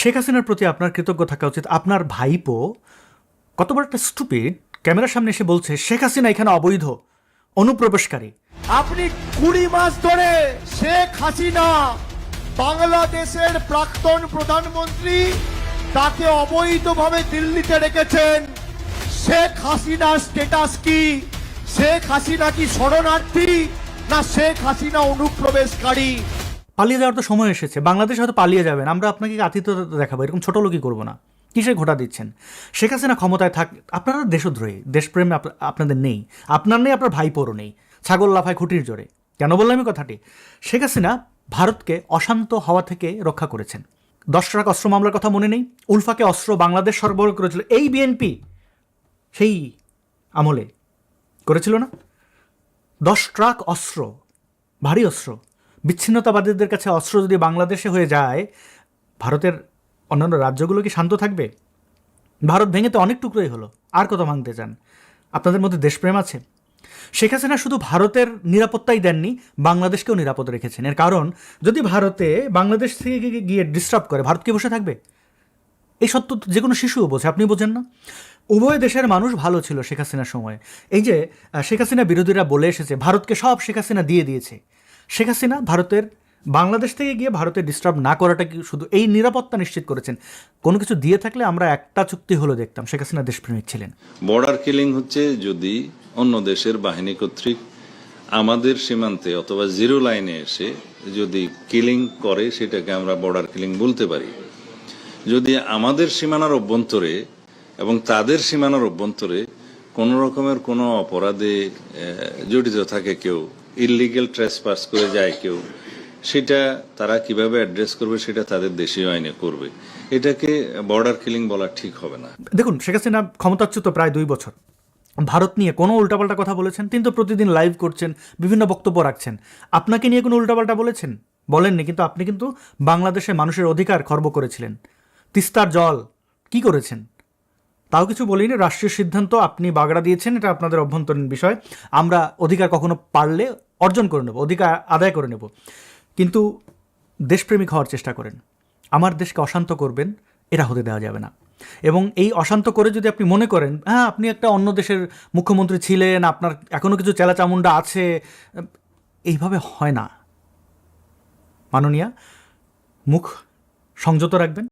শেখ হাসিনার প্রতি আপনার কৃতজ্ঞ থাকা উচিত। আপনার ভাইপো কত বড় একটা স্টুপিড, ক্যামেরার সামনে এসে বলছে শেখ হাসিনা এখানে অবৈধ অনুপ্রবেশকারী। আপনি 20 মাস ধরে শেখ হাসিনা বাংলাদেশের প্রাক্তন প্রধানমন্ত্রী, তাকে অবৈধভাবে দিল্লিতে রেখেছেন। শেখ হাসিনার স্ট্যাটাস কি? শেখ হাসিনা কি শরণার্থী, না শেখ হাসিনা অনুপ্রবেশকারী? পালিয়ে যাওয়ার তো সময় এসেছে। বাংলাদেশ হয়তো পালিয়ে যাবেন, আমরা আপনাকে আতিথ্যতা দেখাবো, এরকম ছোট লোকই করবো না। কিসে ঘোটা দিচ্ছেন? শেখ হাসিনা ক্ষমতায় থাক, আপনারা দেশদ্রোহী, দেশপ্রেম আপনাদের নেই, আপনার নেই, আপনার ভাইপোরও নেই। ছাগল লাফায় খুঁটির জোরে। কেন বললাম আমি কথাটি? শেখ হাসিনা ভারতকে অশান্ত হওয়া থেকে রক্ষা করেছেন। 10 ট্রাক অস্ত্র মামলার কথা মনে নেই? উলফাকে অস্ত্র বাংলাদেশ সরবরাহ করেছিল এই বিএনপি, সেই আমলে করেছিল না? 10 ট্রাক অস্ত্র, ভারী অস্ত্র। বিচ্ছিন্নতাবাদীদের কাছে অস্ত্র যদি বাংলাদেশে হয়ে যায়, ভারতের অন্যান্য রাজ্যগুলো কি শান্ত থাকবে? ভারত ভেঙে তো অনেক টুকরোই হলো, আর কত ভাঙতে চান? আপনাদের মধ্যে দেশপ্রেম আছে? শেখ হাসিনা শুধু ভারতের নিরাপত্তাই দেননি, বাংলাদেশকেও নিরাপদ রেখেছেন। এর কারণ, যদি ভারতে বাংলাদেশ থেকে গিয়ে ডিস্টার্ব করে, ভারত কি বসে থাকবে? এই সত্য তো যে কোনো শিশুও বোঝে, আপনি বোঝেন না? উভয় দেশের মানুষ ভালো ছিল শেখ হাসিনার সময়। এই যে শেখ হাসিনা বিরোধীরা বলে এসেছে ভারতকে সব শেখ হাসিনা দিয়ে দিয়েছে, শেখ হাসিনা ভারতের বাংলাদেশ থেকে গিয়ে ভারতে ডিস্টার্ব না করাটা কি শুধু এই নিরাপত্তা নিশ্চিত করেছেন? কোনো কিছু দিয়ে থাকলে আমরা একটা চুক্তি হলো দেখতাম। শেখ হাসিনা দেশপ্রেমিক ছিলেন। বর্ডার কিলিং হচ্ছে যদি অন্য দেশের বাহিনী কর্তৃক আমাদের সীমান্তে অথবা জিরো লাইনে এসে যদি কিলিং করে, সেটাকে আমরা বর্ডার কিলিং বলতে পারি। যদি আমাদের সীমানার অভ্যন্তরে এবং তাদের সীমানার অভ্যন্তরে কোনো রকমের কোনো অপরাধে জড়িত থাকে কেউ, ইললিগেল ট্রেসপাস করে যায় কেউ, সেটা তারা কিভাবে অ্যাড্রেস করবে সেটা তাদের দেশীয় আইনে করবে। এটাকে বর্ডার কিলিং বলা ঠিক হবে না। দেখুন, শেখ হাসিনা ক্ষমতাচ্যুত প্রায় 2 বছর, ভারত নিয়ে কোনো উল্টাপাল্টা কথা বলেছেন? তিনি তো প্রতিদিন লাইভ করছেন, বিভিন্ন বক্তব্য রাখছেন। আপনাকে নিয়ে কোনো উল্টাপাল্টা বলেছেন? বলেননি। কিন্তু আপনি কিন্তু বাংলাদেশের মানুষের অধিকার খর্ব করেছিলেন। তিস্তার জল কি করেছেন? তাও কিছু বলিনি। রাষ্ট্রীয় সিদ্ধান্ত, আপনি বাগড়া দিয়েছেন, এটা আপনাদের অভ্যন্তরীণ বিষয়। আমরা অধিকার কখনো পারলে অর্জন করে নেব, অধিকার আদায় করে নেব। কিন্তু দেশপ্রেমিক হওয়ার চেষ্টা করেন, আমার দেশকে অশান্ত করবেন, এটা হতে দেওয়া যাবে না। এবং এই অশান্ত করে যদি আপনি মনে করেন হ্যাঁ আপনি একটা অন্য দেশের মুখ্যমন্ত্রী ছিলেন, আপনার এখনও কিছু চেলাচামুন্ডা আছে, এইভাবে হয় না। মাননীয়া, মুখ সংযত রাখবেন।